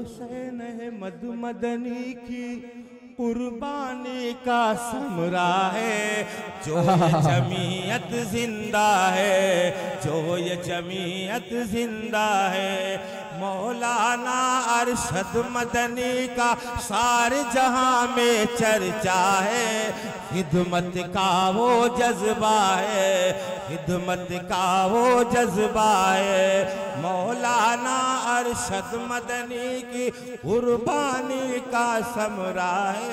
हुसैन अहमद मदनी की कुर्बानी का समरा है, जो ये जमीयत जिंदा है, जो ये जमीयत जिंदा है। मौलाना अरशद मदनी का सारे जहां में चर्चा है, खिदमत का वो जज्बा है, खिदमत का वो जज्बा है। मौलाना अरशद मदनी की कुर्बानी का समरा है,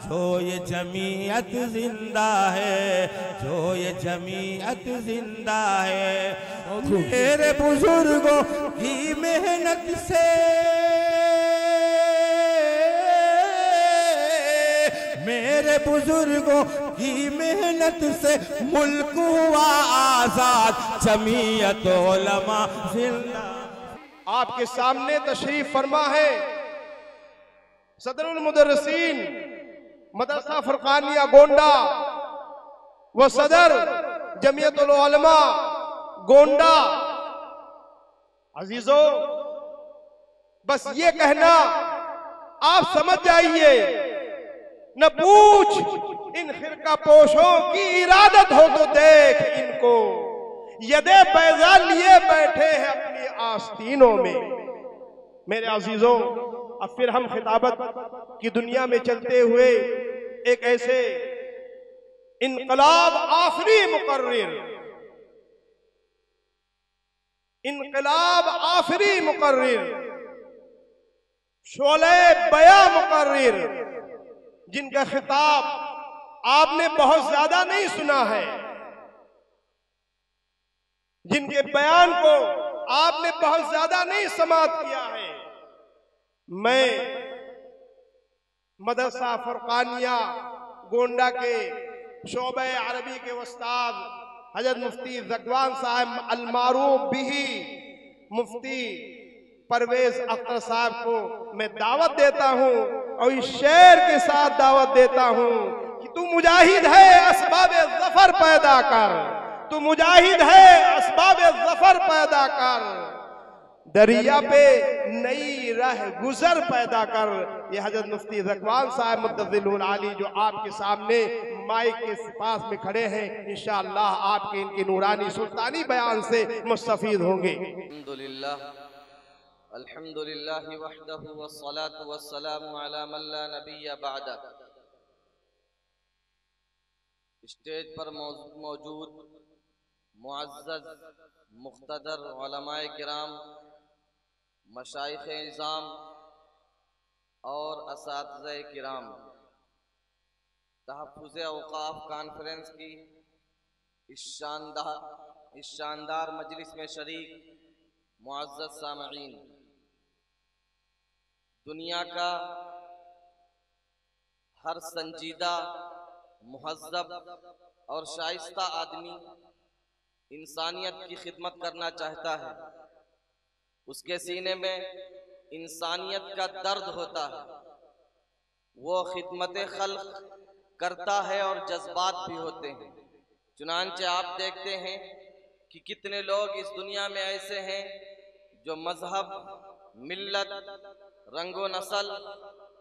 जो ये जमीयत जिंदा है, जो ये जमीयत जिंदा है। मेरे बुजुर्गों की मेहनत से, मेरे बुजुर्गों की मेहनत से मुल्क हुआ आजाद, जमीयत उलमा जिंदा। आपके सामने तशरीफ फरमा है सदरुल मुदर्रिसीन मदरसा फुरकानिया गोंडा व सदर जमीयतुल उलमा गोंडा। अजीजों, बस ये कहना आप समझ जाइए, न पूछ इन फिरका पोशों की इरादत हो तो देख इनको, यदे बैजा लिए बैठे हैं अपनी आस्तीनों में। मेरे अजीजों, अब फिर हम खिताबत की दुनिया में चलते हुए एक ऐसे इनकलाब आफरी मुकर्रिर, इनकलाब आफरी मुकर्रिर, शोले बया मुकर्रिर, जिनका खिताब आपने बहुत ज्यादा नहीं सुना है, जिनके बयान को आपने बहुत ज्यादा नहीं समाअत किया है, मैं मदरसा फुरकानिया गोंडा के शोबे अरबी के उस्ताद हजरत मुफ्ती ज़कवान साहब अलमारूफ बिही मुफ्ती परवेज अख्तर साहब को मैं दावत देता हूं और इस शेर के साथ दावत देता हूं कि तू मुजाहिद है, असबाबे ज़फ़र पैदा कर, तू मुजाहिद है, असबाबे ज़फ़र पैदा कर, दरिया पे नई राह गुजर पैदा कर। ये हजरत मुफ्ती ज़कवान साहब मुद्दज़िलुल आली जो आपके सामने माइक के पास में खड़े हैं, इंशाअल्लाह आपके इनके नूरानी सुल्तानी बयान से मुस्तफीद होंगे। अल्हम्दुलिल्लाह अल्हम्दुलिल्लाहि वहदहु वस्सलातु वस्सलामु अला मन ला नबिय्य बअदा। स्टेज पर मौजूद मुअज़्ज़ज़ मुक़्तदर उलमाए किराम, मशाइख़ इज़ाम और असातिज़े किराम, तहफ़्फ़ुज़ औक़ाफ़ कॉन्फ्रेंस की इस शानदार मजलिस में शरीक मुअज़्ज़ज़ सामईन, दुनिया का हर संजीदा, मुहज़्ज़ब और शाइस्ता आदमी इंसानियत की खिदमत करना चाहता है। उसके सीने में इंसानियत का दर्द होता है, वो खिदमत खल्क़ करता है और जज्बात भी होते हैं। चुनांचे आप देखते हैं कि कितने लोग इस दुनिया में ऐसे हैं जो मजहब, मिल्लत, रंगो नस्ल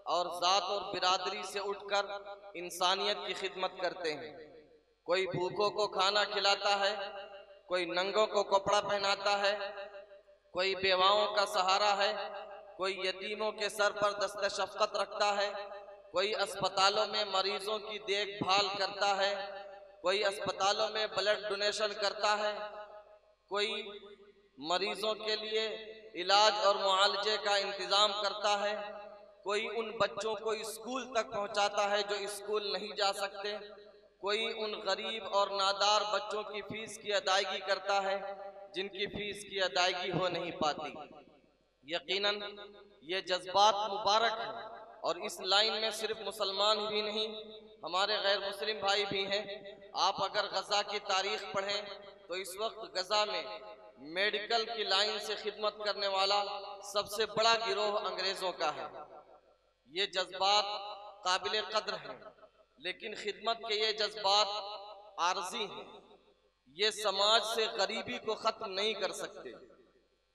और ज़ात और बिरादरी से उठकर इंसानियत की खिदमत करते हैं। कोई भूखों को खाना खिलाता है, कोई नंगों को कपड़ा पहनाता है, कोई बेवाओं का सहारा है, कोई यतीमों के सर पर दस्ते शफ़क़त रखता है, कोई अस्पतालों में मरीजों की देखभाल करता है, कोई अस्पतालों में ब्लड डोनेशन करता है, कोई मरीजों के लिए इलाज और मुआलजे का इंतज़ाम करता है, कोई उन बच्चों को स्कूल तक पहुंचाता है जो स्कूल नहीं जा सकते, कोई उन गरीब और नादार बच्चों की फ़ीस की अदायगी करता है जिनकी फ़ीस की अदायगी हो नहीं पाती। यकीनन ये जज्बात मुबारक हैं और इस लाइन में सिर्फ मुसलमान ही नहीं, हमारे गैर मुस्लिम भाई भी हैं। आप अगर गज़ा की तारीख़ पढ़ें तो इस वक्त गज़ा में मेडिकल की लाइन से खिदमत करने वाला सबसे बड़ा गिरोह अंग्रेज़ों का है। ये जज्बात काबिल कद्र हैं, लेकिन खिदमत के ये जज्बात आर्जी हैं। ये समाज से गरीबी को ख़त्म नहीं कर सकते,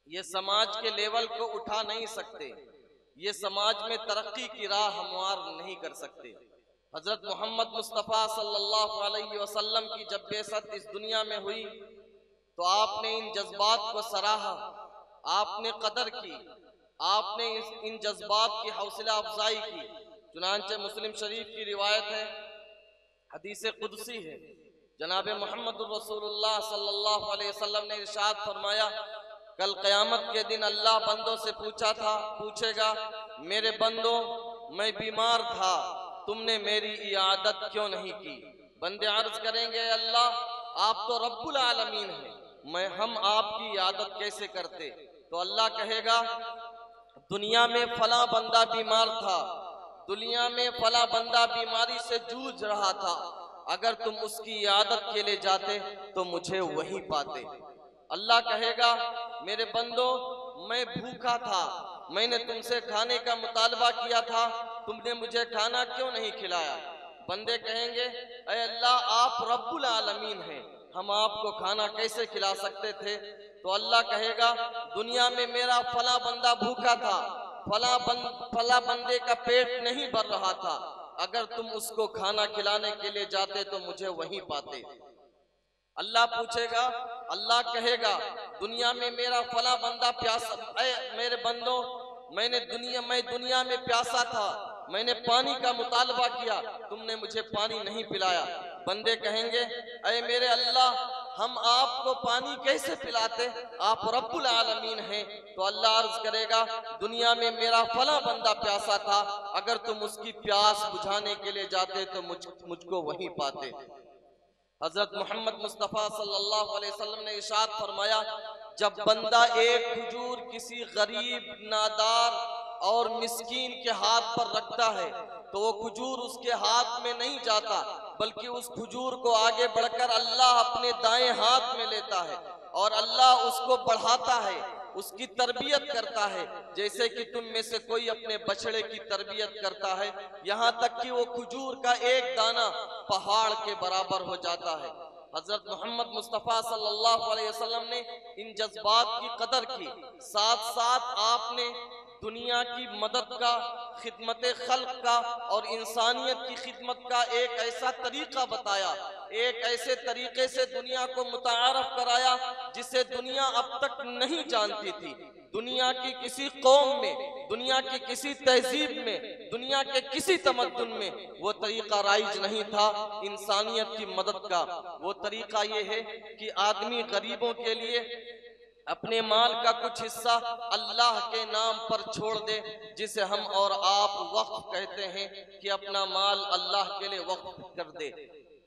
ये समाज के लेवल को उठा नहीं सकते, ये समाज में तरक्की की राह हमवार नहीं कर सकते। हजरत मोहम्मद मुस्तफ़ा सल्लल्लाहु अलैहि वसल्लम की जब बेसत इस दुनिया में हुई तो आपने इन जज्बात को सराहा, आपने कदर की, आपने इन जज्बात की हौसला अफजाई की। चुनांचे मुस्लिम शरीफ की रिवायत है, हदीस कुदसी है, जनाब मोहम्मद रसूलुल्लाह सल्लल्लाहु अलैहि वसल्लम ने इरशाद फरमाया, कल क़यामत के दिन अल्लाह बंदों से पूछेगा, मेरे बंदों मैं बीमार था, तुमने मेरी इयादत क्यों नहीं की? बंदे अर्ज करेंगे, अल्लाह आप तो रब्बुल आलमीन हैं, हम आपकी इयादत कैसे करते? तो अल्लाह कहेगा, दुनिया में फला बंदा बीमार था, दुनिया में फला बंदा बीमारी से जूझ रहा था, अगर तुम उसकी इयादत के लिए जाते तो मुझे वहीं पाते। अल्लाह कहेगा, मेरे बंदो मैं भूखा था, मैंने तुमसे खाने का मुतालबा किया था, तुमने मुझे खाना क्यों नहीं खिलाया? बंदे कहेंगे, ऐ अल्लाह आप रब्बुल आलमीन हैं, हम आपको खाना कैसे खिला सकते थे? तो अल्लाह कहेगा, दुनिया में मेरा फला बंदा भूखा था, फला बंदे का पेट नहीं भर रहा था, अगर तुम उसको खाना खिलाने के लिए जाते तो मुझे वहीं पाते। अल्लाह पूछेगा, अल्लाह कहेगा, दुनिया में मेरा फला बंदा प्यासा, मेरे बंदो मैं दुनिया में प्यासा था, मैंने पानी का मुतालबा किया, तुमने मुझे पानी नहीं पिलाया। बंदे कहेंगे, अय मेरे अल्लाह हम आपको पानी कैसे पिलाते? आप रब्बुल आलमीन हैं। तो अल्लाह अर्ज करेगा, दुनिया में मेरा फला बंदा प्यासा था, अगर तुम उसकी प्यास बुझाने के लिए जाते तो मुझको वहीं पाते। हजरत मोहम्मद मुस्तफ़ा सल्लल्लाहु अलैहि वसल्लम ने इरशाद फरमाया, जब बंदा एक खजूर किसी गरीब, नादार और मिस्कीन के हाथ पर रखता है तो वो खजूर उसके हाथ में नहीं जाता, बल्कि उस खजूर को आगे बढ़कर अल्लाह अपने दाएं हाथ में लेता है और अल्लाह उसको बढ़ाता है, उसकी तरबियत करता है, जैसे कि तुम में से कोई अपने बछड़े की तरबियत करता है, यहाँ तक कि वो खजूर का एक दाना पहाड़ के बराबर हो जाता है। हजरत मोहम्मद मुस्तफ़ा सल्लल्लाहु अलैहि वसल्लम ने इन जज्बात की कदर की, साथ साथ आपने दुनिया की मदद का, खिदमत खल्क का और इंसानियत की खिदमत का एक ऐसा तरीका बताया, एक ऐसे तरीके से दुनिया को मुतारफ कराया जिसे दुनिया अब तक नहीं जानती थी। दुनिया की किसी कौम में, दुनिया की किसी तहजीब में, दुनिया के किसी तमद्दुन में वो तरीका राइज नहीं था इंसानियत की मदद का। वो तरीका ये है कि आदमी गरीबों के लिए अपने माल का कुछ हिस्सा अल्लाह के नाम पर छोड़ दे, जिसे हम और आप वक्फ कहते हैं, कि अपना माल अल्लाह के लिए वक्फ कर दे।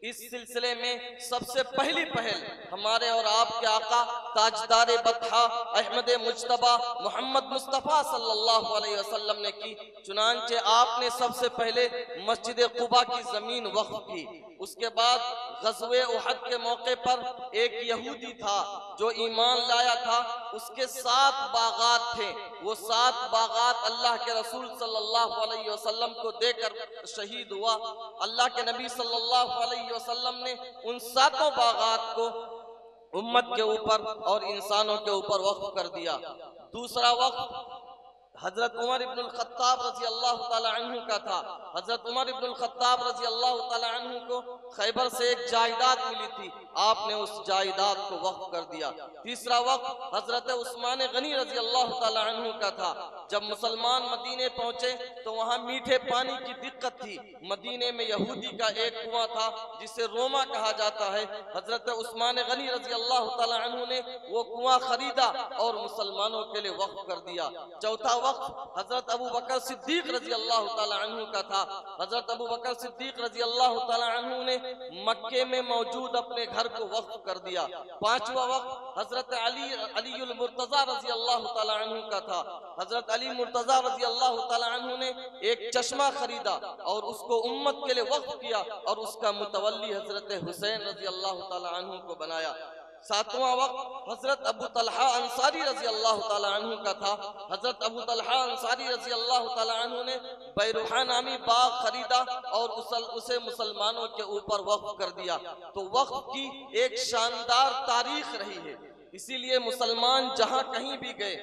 इस सिलसिले में सबसे पहली पहल हमारे और आपके आका ताजदार बतहा अहमद मुज्तबा मोहम्मद मुस्तफ़ा सल्लल्लाहु अलैहि वसल्लम ने की। चुनांचे आपने सबसे पहले मस्जिद कुबा की जमीन वक्फ की। उसके बाद ग़ज़वे उहद के मौके पर एक यहूदी था जो ईमान लाया था, उसके 7 बागात थे, वो 7 बागात अल्लाह के रसूल सल्लल्लाहु अलैहि वसल्लम को देकर शहीद हुआ। अल्लाह के नबी सल्लल्लाहु अलैहि वसल्लम ने उन 7 बागात को उम्मत के ऊपर और इंसानों के ऊपर वक्फ कर दिया। दूसरा वक्फ हजरत उमर इब्नुल खत्ताब रजी अल्लाह ताला अन्हु का था। हजरत उमर इब्नुल खत्ताब रजी अल्लाह ताला अन्हु को खैबर से एक जायदाद मिली थी, आपने उस जायदाद को वक्फ कर दिया। तीसरा वक्फ हजरत उस्मान गनी रजी अल्लाह ताला अन्हु का था। जब मुसलमान मदीने पहुंचे तो वहां मीठे पानी की दिक्कत थी। मदीने में यहूदी का एक कुआं था जिसे रोमा कहा जाता है। हजरत उस्मान गनी रजी अल्लाह ताला अन्हु ने वो कुआं खरीदा और मुसलमानों के लिए वक्फ कर दिया। चौथा वक्त हजरत अबू बकर सिद्दीक रजी अल्लाह ताला अन्हु का था। हजरत अबू बकर सिद्दीक रजी अल्लाह ताला अन्हु ने मक्के में मौजूद अपने घर को वक्फ कर दिया। पांचवा वक्त हजरत अली मुर्तजा रजी अल्लाह ताला अन्हु का था। हजरत अली मुर्तजा रजी अल्लाह ताला अन्हु ने एक चश्मा खरीदा और उसको उम्मत के लिए वक्फ किया और उसका मुतवल्ली हजरत हुसैन रजी अल्लाह ताला अन्हु को बनाया। सातवां वक्त हजरत अबू तलहा अंसारी रजी अल्लाह ताला अन्हु का था। हजरत अबू तलहा अंसारी रजी अल्लाह ताला अन्हु ने बैरुहा नामी बाग खरीदा और उसे मुसलमानों के ऊपर वक्फ कर दिया। तो वक्फ की एक शानदार तारीख रही है, इसीलिए मुसलमान जहां कहीं भी गए,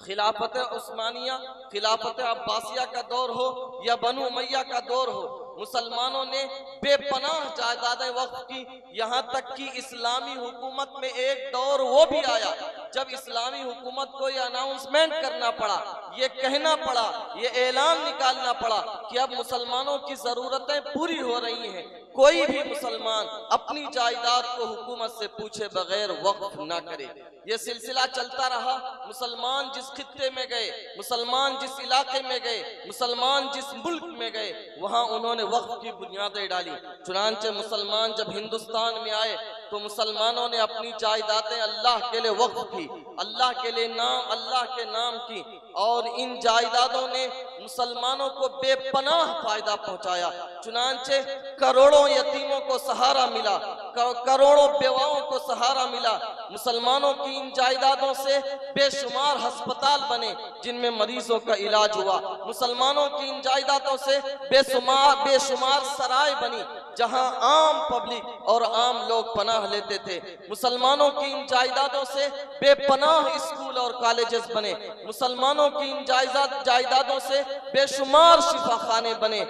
खिलाफत उस्मानिया, खिलाफत अब्बासिया का दौर हो या बनु उमैया का दौर हो, मुसलमानों ने बेपनाह जायदादें वक्फ की। यहाँ तक कि इस्लामी हुकूमत में एक दौर वो भी आया जब इस्लामी हुकूमत को ये अनाउंसमेंट करना पड़ा, ये कहना पड़ा, ये ऐलान निकालना पड़ा कि अब मुसलमानों की ज़रूरतें पूरी हो रही हैं, कोई भी मुसलमान अपनी जायदाद को हुकूमत से पूछे बगैर वक्फ ना करे। ये सिलसिला चलता रहा। मुसलमान जिस खित्ते में गए, मुसलमान जिस इलाके में गए, मुसलमान जिस मुल्क में गए, वहाँ उन्होंने वक्फ की बुनियादें डाली। चुनांचे मुसलमान जब हिंदुस्तान में आए तो मुसलमानों ने अपनी जायदादें अल्लाह के लिए वक्फ की, अल्लाह के लिए अल्लाह के नाम की, और इन जायदादों ने मुसलमानों को बेपनाह फायदा पहुंचाया। चुनांचे करोड़ों यतीमों को सहारा मिला, करोड़ों बेवाओं को सहारा मिला। मुसलमानों की इन जायदादों से बेशुमार अस्पताल बने जिनमें मरीजों का इलाज हुआ। मुसलमानों की इन जायदादों से बेशुमार सराय बनी जहां आम पब्लिक और आम लोग पनाह लेते थे। मुसलमानों की इन जायदादों से बेपनाह स्कूल और कॉलेजेस बने। मुसलमानों की इन जायदादों से बेशुमार शिफाखाने बने।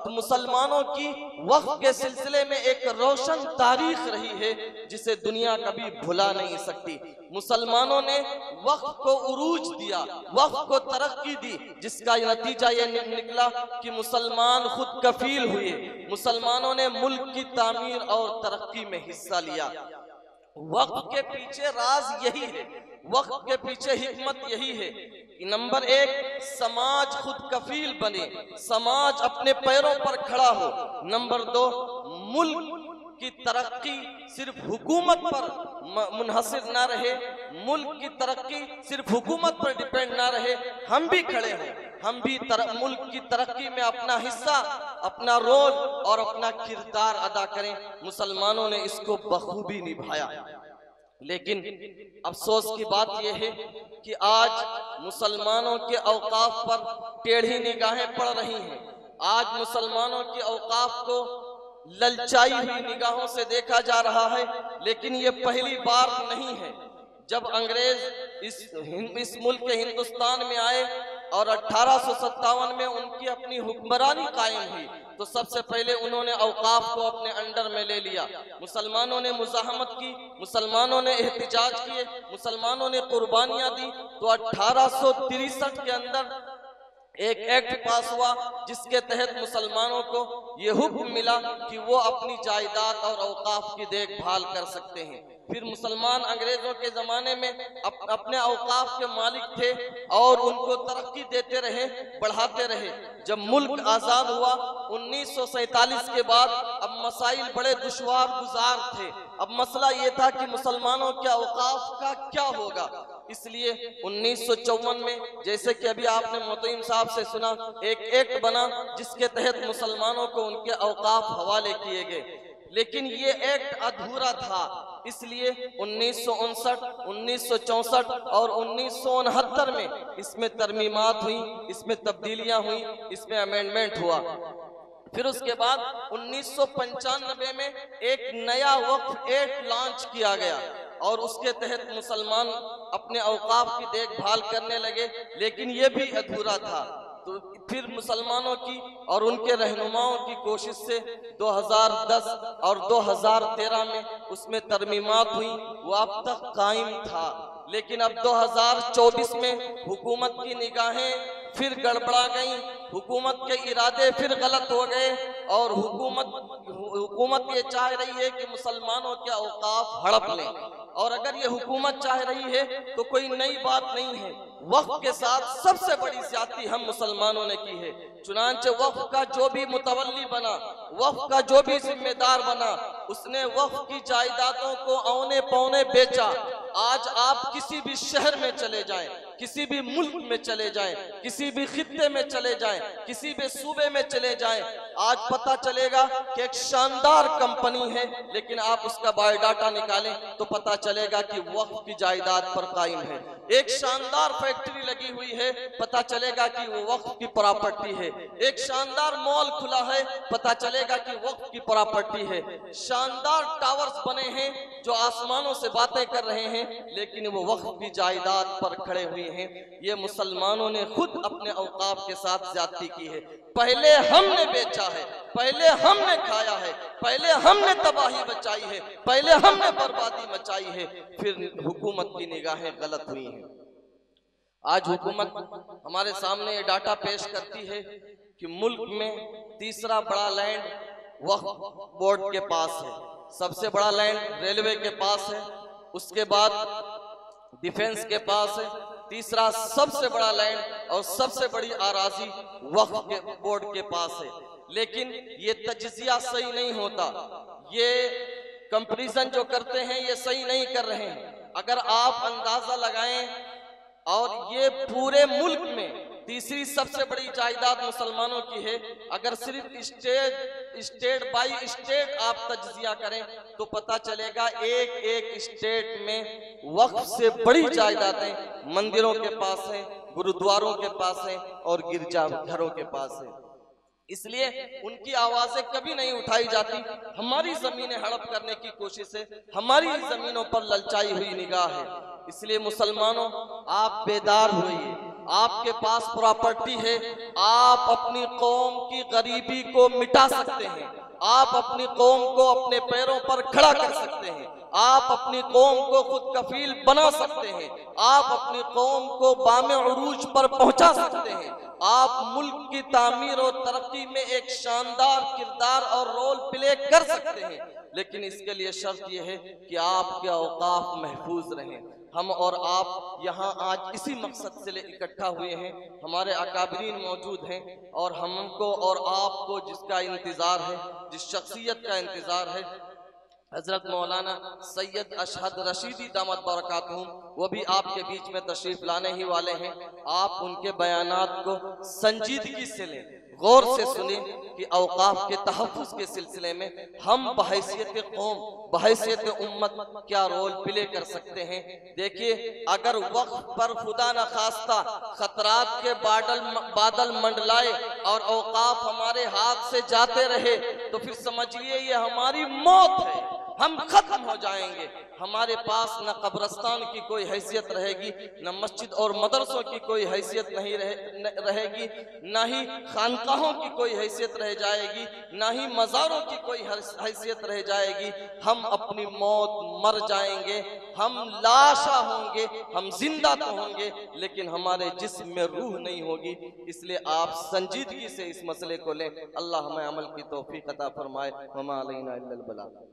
मुसलमानों की वक्फ के सिलसिले में एक रोशन तारीख रही है जिसे दुनिया कभी भुला नहीं सकती। मुसलमानों ने वक्फ को उरूज दिया, वक्फ को तरक्की दी, जिसका नतीजा ये निकला कि मुसलमान खुद कफील हुए। मुसलमानों ने मुल्क की तामीर और तरक्की में हिस्सा लिया। वक्फ के पीछे राज यही है, वक्फ के पीछे हिकमत यही है कि नंबर एक, समाज खुद कफील बने, समाज अपने पैरों पर खड़ा हो। नंबर दो, मुल्क की तरक्की सिर्फ हुकूमत पर मुनहसिर ना रहे, मुल्क की तरक्की सिर्फ हुकूमत पर डिपेंड ना रहे, हम भी खड़े हैं, हम भी मुल्क की तरक्की में अपना हिस्सा, अपना रोल और अपना किरदार अदा करें। मुसलमानों ने इसको बखूबी निभाया। लेकिन अफसोस की बात यह है कि आज मुसलमानों के औकाफ पर टेढ़ी निगाहें पड़ रही हैं। आज मुसलमानों के औकाफ को ललचाई हुई निगाहों से देखा जा रहा है। लेकिन ये पहली बार नहीं है। जब अंग्रेज इस मुल्क के हिंदुस्तान में आए और 1857 में उनकी अपनी हुक्मरानी कायम हुई तो सबसे पहले उन्होंने औकाफ को अपने अंडर में ले लिया। मुसलमानों ने मुजाहमत की, मुसलमानों ने एहतिजाज किए, मुसलमानों ने कुर्बानियां दी। तो 1863 के अंदर एक एक्ट पास हुआ जिसके तहत मुसलमानों को ये हुक्म मिला कि वो अपनी जायदाद और औकाफ की देखभाल कर सकते हैं। फिर मुसलमान अंग्रेजों के जमाने में अपने औकाफ के मालिक थे और उनको तरक्की देते रहे, बढ़ाते रहे। जब मुल्क आजाद हुआ 1947 के बाद अब मसाइल बड़े दुश्वार गुजार थे। अब मसला ये था कि मुसलमानों के औकाफ का क्या होगा। इसलिए 1954 में, जैसे कि अभी आपने मोतइम साहब से सुना, एक एक्ट बना जिसके तहत मुसलमानों को उनके औकाफ हवाले किए गए। लेकिन ये एक्ट अधूरा था, इसलिए 1959, 1964 और 1969 में इसमें तरमीमात हुई, इसमें तब्दीलियां हुई, इसमें अमेंडमेंट हुआ। फिर उसके बाद 1995 में एक नया वक्फ एक्ट लॉन्च किया गया और उसके तहत मुसलमान अपने औकाफ की देखभाल करने लगे। लेकिन ये भी अधूरा था। तो फिर मुसलमानों की और उनके रहनुमाओं की कोशिश से 2010 और 2013 में उसमें तरमीमात हुई, वो अब तक कायम था। लेकिन अब 2024 में हुकूमत की निगाहें फिर गड़बड़ा गई, हुकूमत के इरादे फिर गलत हो गए और हुकूमत ये चाह रही है कि मुसलमानों के औकाफ हड़प लें। और अगर ये हुकूमत चाह रही है तो कोई नई बात नहीं है। वक्फ के साथ सबसे बड़ी ज्यादती हम मुसलमानों ने की है। चुनांचे वक्फ का जो भी मुतवल्ली बना, वक्फ का जो भी जिम्मेदार बना, उसने वक्फ की जायदादों को औने पौने बेचा। आज आप किसी भी शहर में चले जाएं, किसी भी मुल्क में चले जाएं, किसी भी खित्ते में चले जाएं, किसी भी सूबे में चले जाएं, आज पता चलेगा कि एक शानदार कंपनी है, लेकिन आप उसका बायोडाटा निकालें तो पता चलेगा कि वक्फ की जायदाद पर कायम है। एक शानदार फैक्ट्री लगी हुई है, पता चलेगा कि वो वक्फ की प्रॉपर्टी है। एक शानदार मॉल खुला है, पता चलेगा कि वक्फ की प्रॉपर्टी है। शानदार टावर्स बने हैं जो आसमानों से बातें कर रहे हैं, लेकिन वो वक्फ की जायदाद पर खड़े हुए हुए हैं, ये मुसलमानों ने खुद अपने औकाफ के साथ ज्यादती की है। पहले हमने बेचा है, पहले हमने खाया है, पहले हमने तबाही बचाई है, पहले हमने बर्बादी मचाई है, फिर हुकूमत की निगाहें गलत हुई हैं। आज हुकूमत हमारे सामने ये डाटा पेश करती है कि मुल्क में तीसरा बड़ा लैंड वक्फ बोर्ड के पास है, सबसे बड़ा लैंड रेलवे के पास है, उसके बाद डिफेंस के पास है, तीसरा सबसे बड़ा लैंड और सबसे बड़ी आराजी वक्फ के बोर्ड के पास है। लेकिन ये तजजिया सही नहीं होता, ये कंपैरिजन जो करते हैं ये सही नहीं कर रहे हैं। अगर आप अंदाजा लगाएं, और ये पूरे मुल्क में तीसरी सबसे बड़ी जायदाद मुसलमानों की है, अगर सिर्फ स्टेट बाई स्टेट आप तज्जिया करें तो पता चलेगा एक एक स्टेट में वक्फ से बड़ी जायदादें मंदिरों के पास हैं, गुरुद्वारों के पास हैं और गिरजा घरों के पास हैं। इसलिए उनकी आवाजें कभी नहीं उठाई जाती। हमारी जमीनें हड़प करने की कोशिश है, हमारी जमीनों पर ललचाई हुई निगाह है। इसलिए मुसलमानों, आप बेदार होइए। आपके पास प्रॉपर्टी है, आप अपनी कौम की गरीबी को मिटा सकते हैं, आप अपनी कौम को अपने पैरों पर खड़ा कर सकते हैं, आप अपनी कौम को खुद कफील बना सकते हैं, आप अपनी कौम को बामे उरूज पर पहुंचा सकते हैं, आप मुल्क की तामीर और तरक्की में एक शानदार किरदार और रोल प्ले कर सकते हैं। लेकिन इसके लिए शर्त यह है कि आपके औकाफ महफूज रहें। हम और आप यहाँ आज इसी मकसद से इकट्ठा हुए हैं, हमारे अकाबरीन मौजूद हैं और हमको और आपको जिसका इंतज़ार है, जिस शख्सियत का इंतज़ार है, हजरत मौलाना सैयद अशहद रशीदी दामत बरकातहुम, वो भी आपके बीच में तशरीफ लाने ही वाले हैं। आप उनके बयानात को संजीदगी से लें, गौर से सुने कि औकाफ के तहफ़्फ़ुज़ के सिलसिले में हम बहैसियत कौम, बहैसियत उम्मत क्या रोल प्ले कर सकते हैं। देखिए, अगर वक्फ पर खुदा न खास्ता खतरात के बादल मंडलाए और औकाफ हमारे हाथ से जाते रहे तो फिर समझिए ये हमारी मौत है, हम खत्म हो जाएंगे। हमारे पास न कब्रस्तान की कोई हैसियत रहेगी, न मस्जिद और मदरसों की कोई हैसियत नहीं रहेगी, न ही खानकाहों की कोई हैसियत रह जाएगी, न ही मज़ारों की कोई हैसियत रह जाएगी। हम अपनी मौत मर जाएंगे, हम लाशा होंगे, हम जिंदा तो होंगे लेकिन हमारे जिस्म में रूह नहीं होगी। इसलिए आप संजीदगी से इस मसले को लें। अल्लाह हमें अमल की तौफीक अता फरमाए। वमा अलैना इल्लल बलाग।